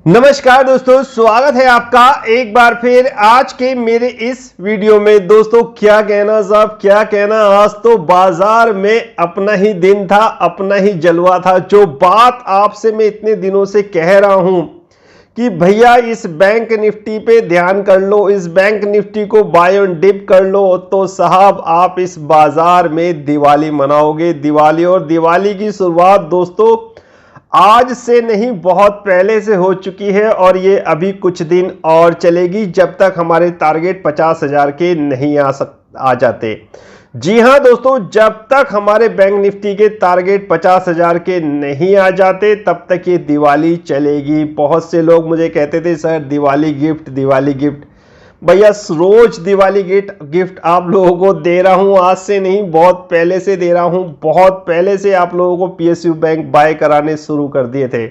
नमस्कार दोस्तों, स्वागत है आपका एक बार फिर आज के मेरे इस वीडियो में। दोस्तों क्या कहना साहब, क्या कहना। आज तो बाजार में अपना ही दिन था, अपना ही जलवा था। जो बात आपसे मैं इतने दिनों से कह रहा हूं कि भैया इस बैंक निफ्टी पे ध्यान कर लो, इस बैंक निफ्टी को बाय ऑन डिप कर लो, तो साहब आप इस बाजार में दिवाली मनाओगे। दिवाली, और दिवाली की शुरुआत दोस्तों आज से नहीं, बहुत पहले से हो चुकी है और ये अभी कुछ दिन और चलेगी जब तक हमारे टारगेट 50,000 के नहीं आ जाते। जी हां दोस्तों, जब तक हमारे बैंक निफ्टी के टारगेट 50,000 के नहीं आ जाते तब तक ये दिवाली चलेगी। बहुत से लोग मुझे कहते थे sir Diwali gift, Diwali gift. भैया रोज दिवाली गिफ्ट आप लोगों को दे रहा हूं, आज से नहीं बहुत पहले से दे रहा हूं। बहुत पहले से आप लोगों को पीएसयू बैंक बाय कराने शुरू कर दिए थे।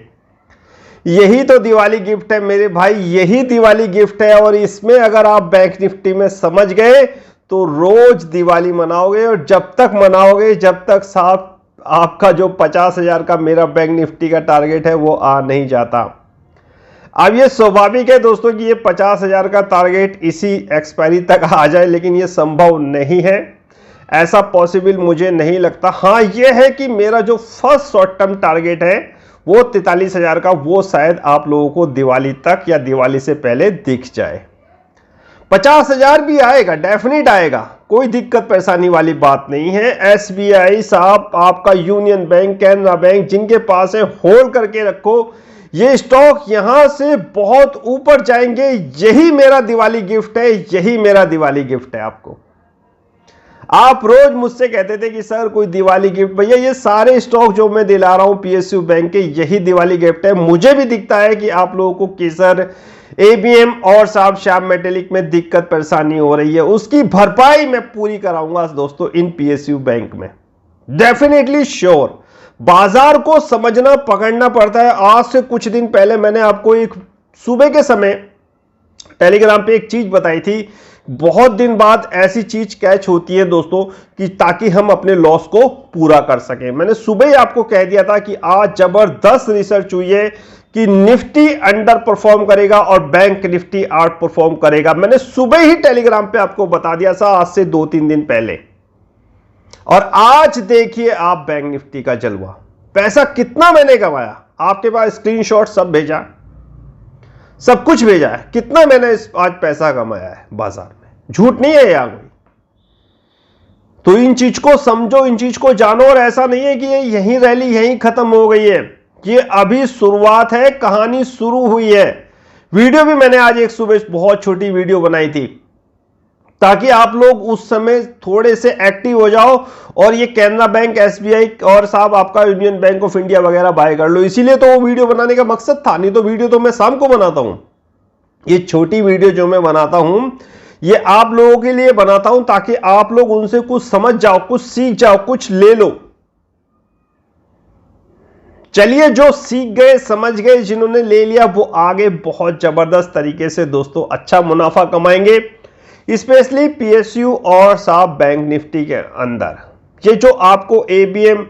यही तो दिवाली गिफ्ट है मेरे भाई, यही दिवाली गिफ्ट है। और इसमें अगर आप बैंक निफ्टी में समझ गए तो रोज दिवाली मनाओगे, और जब तक मनाओगे जब तक साहब आपका जो 50,000 का मेरा बैंक निफ्टी का टारगेट है वो आ नहीं जाता। अब ये स्वाभाविक है दोस्तों कि ये 50,000 का टारगेट इसी एक्सपायरी तक आ जाए, लेकिन ये संभव नहीं है, ऐसा पॉसिबल मुझे नहीं लगता। हाँ ये है कि मेरा जो फर्स्ट शॉर्ट टर्म टारगेट है वो 43,000 का, वो शायद आप लोगों को दिवाली तक या दिवाली से पहले दिख जाए। 50,000 भी आएगा, डेफिनेट आएगा, कोई दिक्कत परेशानी वाली बात नहीं है। एसबीआई साहब, आपका यूनियन बैंक, कैनरा बैंक जिनके पास है होल्ड करके रखो, ये स्टॉक यहां से बहुत ऊपर जाएंगे। यही मेरा दिवाली गिफ्ट है, यही मेरा दिवाली गिफ्ट है आपको। आप रोज मुझसे कहते थे कि सर कोई दिवाली गिफ्ट, भैया ये सारे स्टॉक जो मैं दिला रहा हूं पीएसयू बैंक के, यही दिवाली गिफ्ट है। मुझे भी दिखता है कि आप लोगों को केसर, एबीएम और साहब श्याम मेटेलिक में दिक्कत परेशानी हो रही है, उसकी भरपाई मैं पूरी कराऊंगा दोस्तों इन पीएसयू बैंक में, डेफिनेटली श्योर। बाजार को समझना पकड़ना पड़ता है। आज से कुछ दिन पहले मैंने आपको एक सुबह के समय टेलीग्राम पे एक चीज बताई थी, बहुत दिन बाद ऐसी चीज कैच होती है दोस्तों कि ताकि हम अपने लॉस को पूरा कर सकें। मैंने सुबह ही आपको कह दिया था कि आज जबरदस्त रिसर्च हुई है कि निफ्टी अंडर परफॉर्म करेगा और बैंक निफ्टी आउट परफॉर्म करेगा। मैंने सुबह ही टेलीग्राम पे आपको बता दिया था, आज से 2-3 दिन पहले। और आज देखिए आप बैंक निफ्टी का जलवा, पैसा कितना मैंने कमाया, आपके पास स्क्रीनशॉट सब भेजा, सब कुछ भेजा है, कितना मैंने आज पैसा कमाया है बाजार में, झूठ नहीं है यार कोई। तो इन चीज को समझो, इन चीज को जानो। और ऐसा नहीं है कि ये यहीं रैली यहीं खत्म हो गई है, ये अभी शुरुआत है, कहानी शुरू हुई है। वीडियो भी मैंने आज एक सुबह बहुत छोटी वीडियो बनाई थी ताकि आप लोग उस समय थोड़े से एक्टिव हो जाओ और ये कैनरा बैंक, एसबीआई और साहब आपका यूनियन बैंक ऑफ इंडिया वगैरह बाय कर लो। इसीलिए तो वो वीडियो बनाने का मकसद था, नहीं तो वीडियो तो मैं शाम को बनाता हूं। ये छोटी वीडियो जो मैं बनाता हूं ये आप लोगों के लिए बनाता हूं ताकि आप लोग उनसे कुछ समझ जाओ, कुछ सीख जाओ, कुछ ले लो। चलिए जो सीख गए, समझ गए, जिन्होंने ले लिया वो आगे बहुत जबरदस्त तरीके से दोस्तों अच्छा मुनाफा कमाएंगे, स्पेशली पीएसयू और साहब बैंक निफ्टी के अंदर। ये जो आपको एबीएम,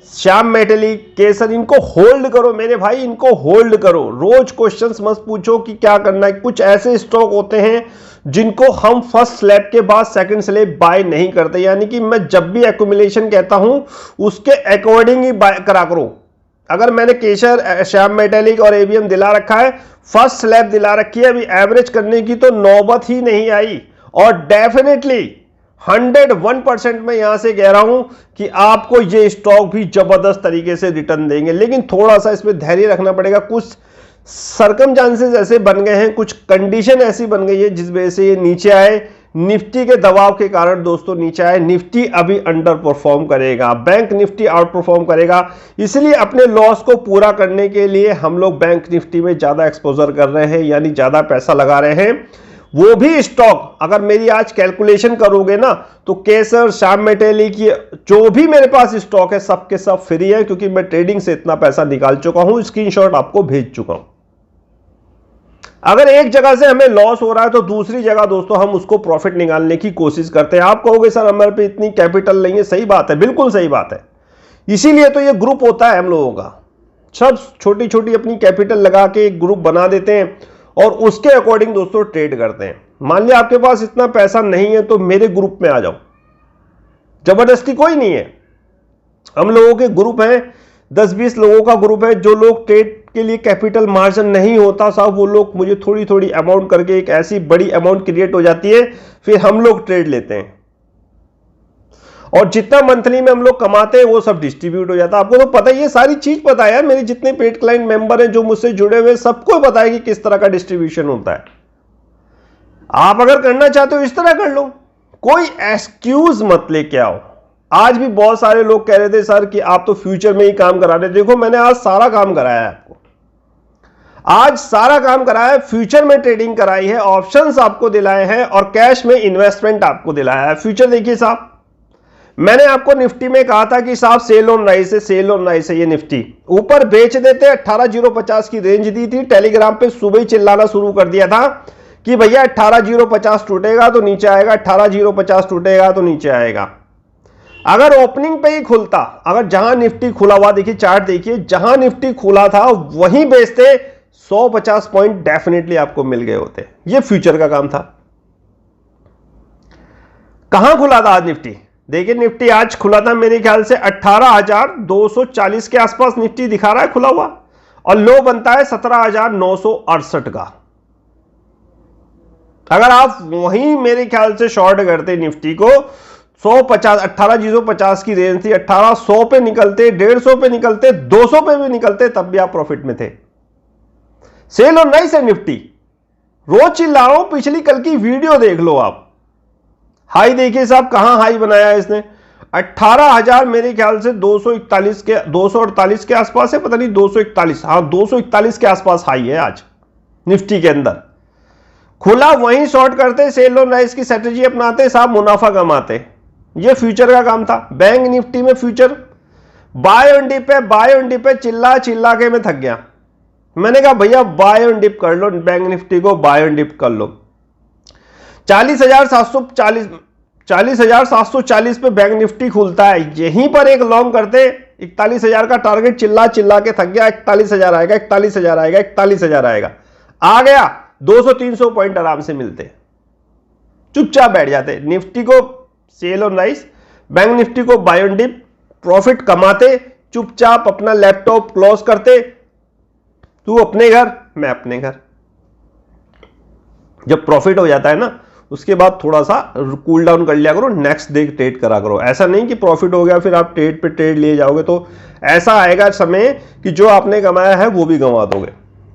श्याम मेटेलिक, केसर, इनको होल्ड करो मेरे भाई, इनको होल्ड करो। रोज क्वेश्चंस मत पूछो कि क्या करना है। कुछ ऐसे स्टॉक होते हैं जिनको हम फर्स्ट स्लैब के बाद सेकंड स्लैब बाय नहीं करते, यानी कि मैं जब भी एक्यूमुलेशन कहता हूं उसके अकॉर्डिंग ही बाय करा करो। अगर मैंने केसर, श्याम मेटेलिक और एबीएम दिला रखा है, फर्स्ट स्लैब दिला रखी है, अभी एवरेज करने की तो नौबत ही नहीं आई। और डेफिनेटली 101% मैं यहां से कह रहा हूं कि आपको ये स्टॉक भी जबरदस्त तरीके से रिटर्न देंगे, लेकिन थोड़ा सा इसमें धैर्य रखना पड़ेगा। कुछ सर्कमस्टांसेस ऐसे बन गए हैं, कुछ कंडीशन ऐसी बन गई है जिस वजह से ये नीचे आए, निफ्टी के दबाव के कारण दोस्तों नीचे आए। निफ्टी अभी अंडर परफॉर्म करेगा, बैंक निफ्टी आउट परफॉर्म करेगा। इसलिए अपने लॉस को पूरा करने के लिए हम लोग बैंक निफ्टी में ज्यादा एक्सपोजर कर रहे हैं, यानी ज्यादा पैसा लगा रहे हैं। वो भी स्टॉक अगर मेरी आज कैलकुलेशन करोगे ना तो केसर, श्याम मेटेलिक, जो भी मेरे पास स्टॉक है सब के सब फ्री है, क्योंकि मैं ट्रेडिंग से इतना पैसा निकाल चुका हूं, स्क्रीनशॉट आपको भेज चुका हूं। अगर एक जगह से हमें लॉस हो रहा है तो दूसरी जगह दोस्तों हम उसको प्रॉफिट निकालने की कोशिश करते हैं। आप कहोगे सर हमारे पे इतनी कैपिटल नहीं है, सही बात है, बिल्कुल सही बात है। इसीलिए तो ये ग्रुप होता है हम लोगों का, सब छोटी छोटी अपनी कैपिटल लगा के एक ग्रुप बना देते हैं और उसके अकॉर्डिंग दोस्तों ट्रेड करते हैं। मान लिया आपके पास इतना पैसा नहीं है तो मेरे ग्रुप में आ जाओ, जबरदस्ती कोई नहीं है। हम लोगों के ग्रुप हैं, 10-20 लोगों का ग्रुप है। जो लोग ट्रेड के लिए कैपिटल मार्जिन नहीं होता साहब, वो लोग मुझे थोड़ी थोड़ी अमाउंट करके एक ऐसी बड़ी अमाउंट क्रिएट हो जाती है, फिर हम लोग ट्रेड लेते हैं और जितना मंथली में हम लोग कमाते हैं वो सब डिस्ट्रीब्यूट हो जाता है। आपको तो पता ही है, सारी चीज पता है। मेरे जितने पेड क्लाइंट मेंबर हैं जो मुझसे जुड़े हुए, सबको पता है कि किस तरह का डिस्ट्रीब्यूशन होता है। आप अगर करना चाहते हो इस तरह कर लो, कोई एक्सक्यूज मत लेके आओ। आज भी बहुत सारे लोग कह रहे थे सर कि आप तो फ्यूचर में ही काम करा रहे। देखो मैंने आज सारा काम कराया है आपको, आज सारा काम कराया है। फ्यूचर में ट्रेडिंग कराई है, ऑप्शंस आपको दिलाए हैं और कैश में इन्वेस्टमेंट आपको दिलाया है। फ्यूचर देखिए साहब, मैंने आपको निफ्टी में कहा था कि साहब सेल ऑन राइस है, सेल ऑन राइस है। ये निफ्टी ऊपर बेच देते, 18,050 की रेंज दी थी। टेलीग्राम पे सुबह ही चिल्लाना शुरू कर दिया था कि भैया 18,050 टूटेगा तो नीचे आएगा, 18,050 टूटेगा तो नीचे आएगा। अगर ओपनिंग पे ही खुलता, अगर जहां निफ्टी खुला हुआ, देखिए चार्ट देखिए, जहां निफ्टी खुला था वहीं बेचते, 150 पॉइंट डेफिनेटली आपको मिल गए होते। ये फ्यूचर का काम था। कहां खुला था आज निफ्टी? देखिए निफ्टी आज खुला था मेरे ख्याल से 18,240 के आसपास निफ्टी दिखा रहा है खुला हुआ, और लो बनता है 17,968 का। अगर आप वहीं मेरे ख्याल से शॉर्ट करते निफ्टी को, 150 18,050 की रेंज थी, 1800 पे निकलते, 150 पे निकलते, 200 पे भी निकलते, तब भी आप प्रॉफिट में थे। सेल और नहीं से निफ्टी रोज चिल्ला रहा हूं, पिछली कल की वीडियो देख लो आप। हाई देखिए साहब, कहां हाई बनाया है इसने, 18,000 मेरे ख्याल से 248 के आसपास है, पता नहीं 241, हाँ 241 के आसपास हाई है आज निफ्टी के अंदर। खुला वहीं शॉर्ट करते, सेल ऑन राइस की स्ट्रेटजी अपनाते, साहब मुनाफा कमाते। ये फ्यूचर का काम था। बैंक निफ्टी में फ्यूचर बाय ऑन डिप है, बाय ऑन डिप है, चिल्ला चिल्ला के मैं थक गया। मैंने कहा भैया बाय ऑन डिप कर लो, बैंक निफ्टी को बाय ऑन डिप कर लो। 40,740 पे बैंक निफ्टी खुलता है, यहीं पर एक लॉन्ग करते, 41,000 का टारगेट चिल्ला चिल्ला के थक गया। 41,000 आएगा, 41,000 आएगा, 41,000 आएगा, आ गया 200-300 पॉइंट आराम से मिलते, चुपचाप बैठ जाते। निफ्टी को sell on rise, bank Nifty को बाय ऑन डिप, प्रॉफिट कमाते, चुपचाप अपना लैपटॉप क्लोज करते, तू अपने घर मैं अपने घर। जब प्रॉफिट हो जाता है ना, उसके बाद थोड़ा सा कूल डाउन कर लिया करो, नेक्स्ट डे ट्रेड करा करो। ऐसा नहीं कि प्रॉफिट हो गया फिर आप ट्रेड पे ट्रेड लिए जाओगे, तो ऐसा आएगा समय कि जो आपने कमाया है वो भी गंवा दोगे।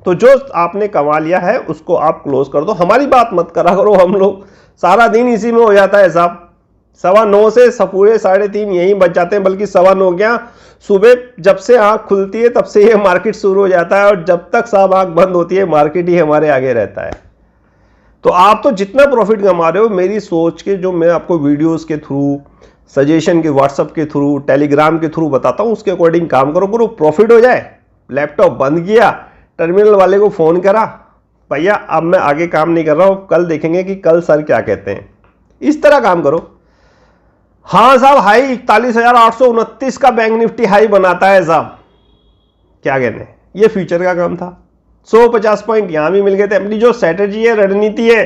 तो जो आपने कमा लिया है उसको आप क्लोज कर दो, हमारी बात मत करा करो। हम लोग सारा दिन इसी में हो जाता है साहब, 9:15 से पूरे 3:30 यहीं बच जाते हैं, बल्कि 9:15 क्या, सुबह जब से आंख खुलती है तब से ये मार्केट शुरू हो जाता है, और जब तक साहब आंख बंद होती है मार्केट ही हमारे आगे रहता है। तो आप तो जितना प्रॉफिट कमा रहे हो, मेरी सोच के जो मैं आपको वीडियोस के थ्रू, सजेशन के व्हाट्सएप के थ्रू, टेलीग्राम के थ्रू बताता हूं, उसके अकॉर्डिंग काम करो। करो प्रॉफिट हो जाए, लैपटॉप बंद किया, टर्मिनल वाले को फोन करा, भैया अब मैं आगे काम नहीं कर रहा हूं, कल देखेंगे कि कल सर क्या कहते हैं। इस तरह काम करो। हाँ साहब, हाई 41,829 का बैंक निफ्टी हाई बनाता है साहब, क्या कहने, ये फ्यूचर का काम था। 150 पॉइंट यहां भी मिल गए थे। अपनी जो स्ट्रेटजी है, रणनीति है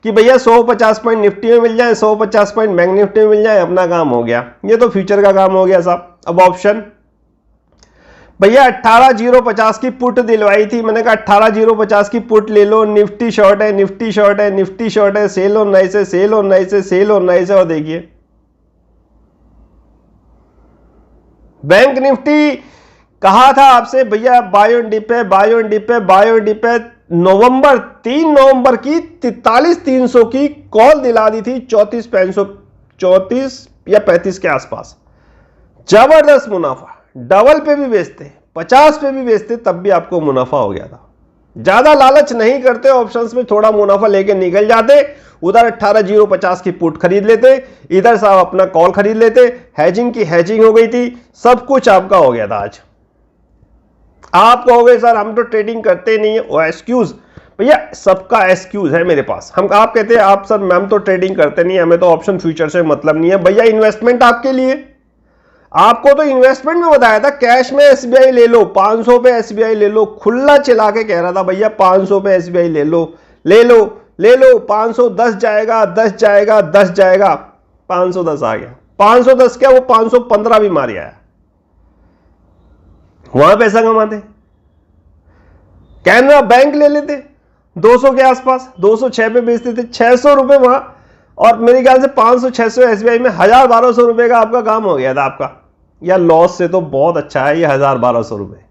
कि भैया 150 पॉइंट निफ्टी में मिल जाए, 150 पॉइंट बैंक निफ्टी में मिल जाए, अपना काम हो गया। ये तो फ्यूचर का काम हो गया साहब। अब ऑप्शन, भैया 18,050 की पुट दिलवाई थी, मैंने कहा 18,050 की पुट ले लो, निफ्टी शॉर्ट है, निफ्टी शॉर्ट है, निफ्टी शॉर्ट है, सेल ऑन राइस है, सेल ऑन राइस है, सेल ऑन राइस है। और देखिए बैंक निफ्टी कहा था आपसे भैया बाय ऑन डिप है, बाय ऑन डिप है, बाय ऑन डिप है। 3 नवंबर की 43,300 की कॉल दिला दी थी, 34 या 35 के आसपास। जबरदस्त मुनाफा, डबल पे भी बेचते, 50 पे भी बेचते, तब भी आपको मुनाफा हो गया था। ज्यादा लालच नहीं करते, ऑप्शंस में थोड़ा मुनाफा लेके निकल जाते। उधर 18,050 की पुट खरीद लेते, इधर साहब अपना कॉल खरीद लेते, हैजिंग की हैजिंग हो गई थी, सब कुछ आपका हो गया था। आज आप कहोगे सर हम तो ट्रेडिंग करते नहीं है, वो एक्सक्यूज, भैया सबका एक्सक्यूज है मेरे पास। आप कहते हैं आप सर मैम तो ट्रेडिंग करते नहीं, हमें तो ऑप्शन फ्यूचर से मतलब नहीं है। भैया इन्वेस्टमेंट आपके लिए, आपको तो इन्वेस्टमेंट में बताया था कैश में एसबीआई ले लो, 500 पे एसबीआई ले लो, खुला चिल्ला के कह रहा था भैया 500 पे एसबीआई ले लो ले लो ले लो, 510 जाएगा 10 जाएगा 10 जाएगा, 510 आ गया। 510 क्या, वो 515 भी मार आया, वहां पैसा कमाते। कैनरा बैंक ले लेते 200 के आसपास, 206 पे बेचते थे, 600 रुपए वहां, और मेरे ख्याल से 500-600 एसबीआई में 1000-1200 रुपए का आपका काम हो गया था आपका, या लॉस से तो बहुत अच्छा है ये 1000-1200 रुपए।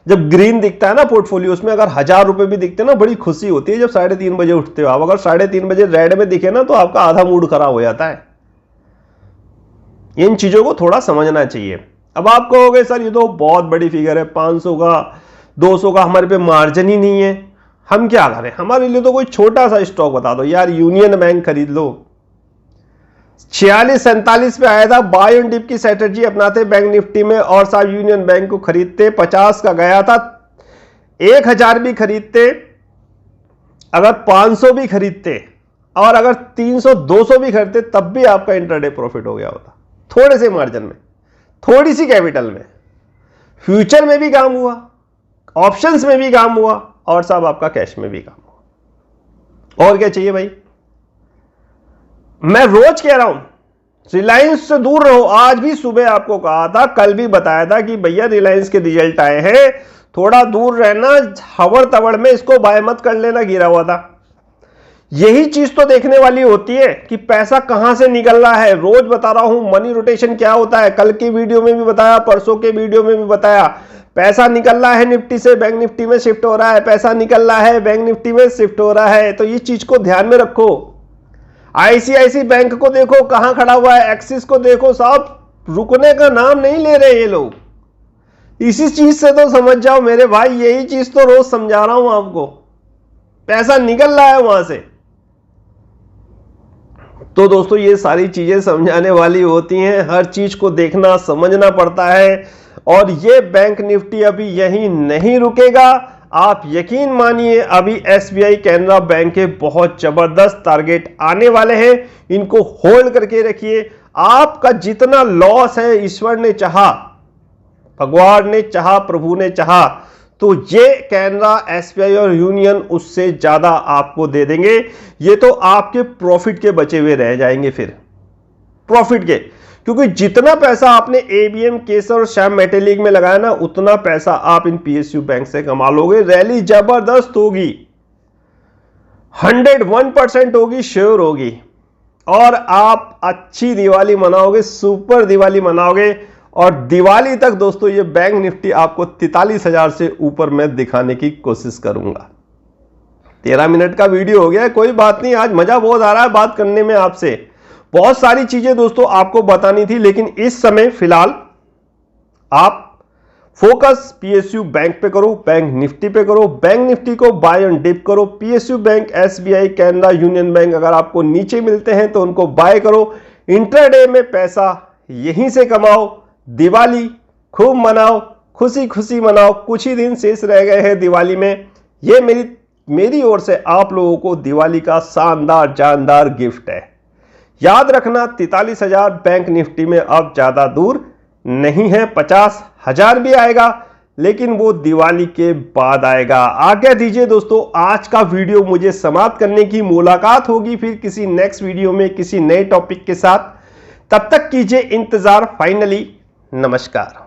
जब ग्रीन दिखता है ना पोर्टफोलियो, उसमें अगर 1000 रुपए भी दिखते हैं ना, बड़ी खुशी होती है। जब 3:30 बजे उठते हो आप, अगर 3:30 बजे रेड में दिखे ना, तो आपका आधा मूड खराब हो जाता है। इन चीजों को थोड़ा समझना चाहिए। अब आप कहोगे सर ये तो बहुत बड़ी फिगर है, 500 का 200 का हमारे पे मार्जिन ही नहीं है, हम क्या करें? हमारे लिए तो कोई छोटा सा स्टॉक बता दो यार, यूनियन बैंक खरीद लो। 46-47 पे आया था, बाय एंड डिप की स्ट्रेटजी अपनाते बैंक निफ्टी में, और साहब यूनियन बैंक को खरीदते, 50 का गया था, 1000 भी खरीदते, अगर 500 भी खरीदते, और अगर 300-200 भी खरीदते, तब भी आपका इंट्राडे प्रॉफिट हो गया होता, थोड़े से मार्जिन में, थोड़ी सी कैपिटल में। फ्यूचर में भी काम हुआ, ऑप्शंस में भी काम हुआ, और साहब आपका कैश में भी काम हुआ। और क्या चाहिए भाई? मैं रोज कह रहा हूं रिलायंस से दूर रहो। आज भी सुबह आपको कहा था, कल भी बताया था कि भैया रिलायंस के रिजल्ट आए हैं, थोड़ा दूर रहना, हवड़ तवड़ में इसको बाय मत कर लेना, गिरा हुआ था। यही चीज तो देखने वाली होती है कि पैसा कहां से निकल रहा है। रोज बता रहा हूं मनी रोटेशन क्या होता है, कल की वीडियो में भी बताया, परसों के वीडियो में भी बताया। पैसा निकल रहा है निफ्टी से बैंक निफ्टी में शिफ्ट हो रहा है, पैसा निकल रहा है बैंक निफ्टी में शिफ्ट हो रहा है, तो ये चीज को ध्यान में रखो। आईसीआईसी बैंक को देखो कहां खड़ा हुआ है, एक्सिस को देखो, साहब रुकने का नाम नहीं ले रहे ये लोग। इसी चीज से तो समझ जाओ मेरे भाई, यही चीज तो रोज समझा रहा हूं आपको, पैसा निकल रहा है वहां से। तो दोस्तों ये सारी चीजें समझाने वाली होती हैं, हर चीज को देखना समझना पड़ता है। और ये बैंक निफ्टी अभी यहीं नहीं रुकेगा, आप यकीन मानिए, अभी एसबीआई कैनरा बैंक के बहुत जबरदस्त टारगेट आने वाले हैं, इनको होल्ड करके रखिए। आपका जितना लॉस है, ईश्वर ने चाहा, भगवान ने चाहा, प्रभु ने चाहा, तो ये कैनरा, एसबीआई और यूनियन उससे ज्यादा आपको दे देंगे। ये तो आपके प्रॉफिट के बचे हुए रह जाएंगे, फिर प्रॉफिट के, क्योंकि जितना पैसा आपने एबीएम, केसर और श्याम मेटेलिक में लगाया ना, उतना पैसा आप इन पीएसयू बैंक से कमा लोगे। रैली जबरदस्त होगी, 101% होगी, श्योर होगी, और आप अच्छी दिवाली मनाओगे, सुपर दिवाली मनाओगे। और दिवाली तक दोस्तों ये बैंक निफ्टी आपको 43,000 से ऊपर मैं दिखाने की कोशिश करूंगा। 13 मिनट का वीडियो हो गया, कोई बात नहीं, आज मजा बहुत आ रहा है बात करने में आपसे। बहुत सारी चीजें दोस्तों आपको बतानी थी, लेकिन इस समय फिलहाल आप फोकस पीएसयू बैंक पे करो, बैंक निफ्टी पे करो, बैंक निफ्टी को बाय एंड डिप करो। PSU bank, SBI, Canara, union bank अगर आपको नीचे मिलते हैं तो उनको बाय करो। इंट्राडे में पैसा यहीं से कमाओ, दिवाली खूब मनाओ, खुशी खुशी मनाओ। कुछ ही दिन शेष रह गए हैं दिवाली में, ये मेरी ओर से आप लोगों को दिवाली का शानदार जानदार गिफ्ट है। याद रखना 43,000 बैंक निफ्टी में अब ज्यादा दूर नहीं है, 50,000 भी आएगा, लेकिन वो दिवाली के बाद आएगा। आज्ञा दीजिए दोस्तों, आज का वीडियो मुझे समाप्त करने की। मुलाकात होगी फिर किसी नेक्स्ट वीडियो में किसी नए टॉपिक के साथ, तब तक कीजिए इंतजार। फाइनली नमस्कार।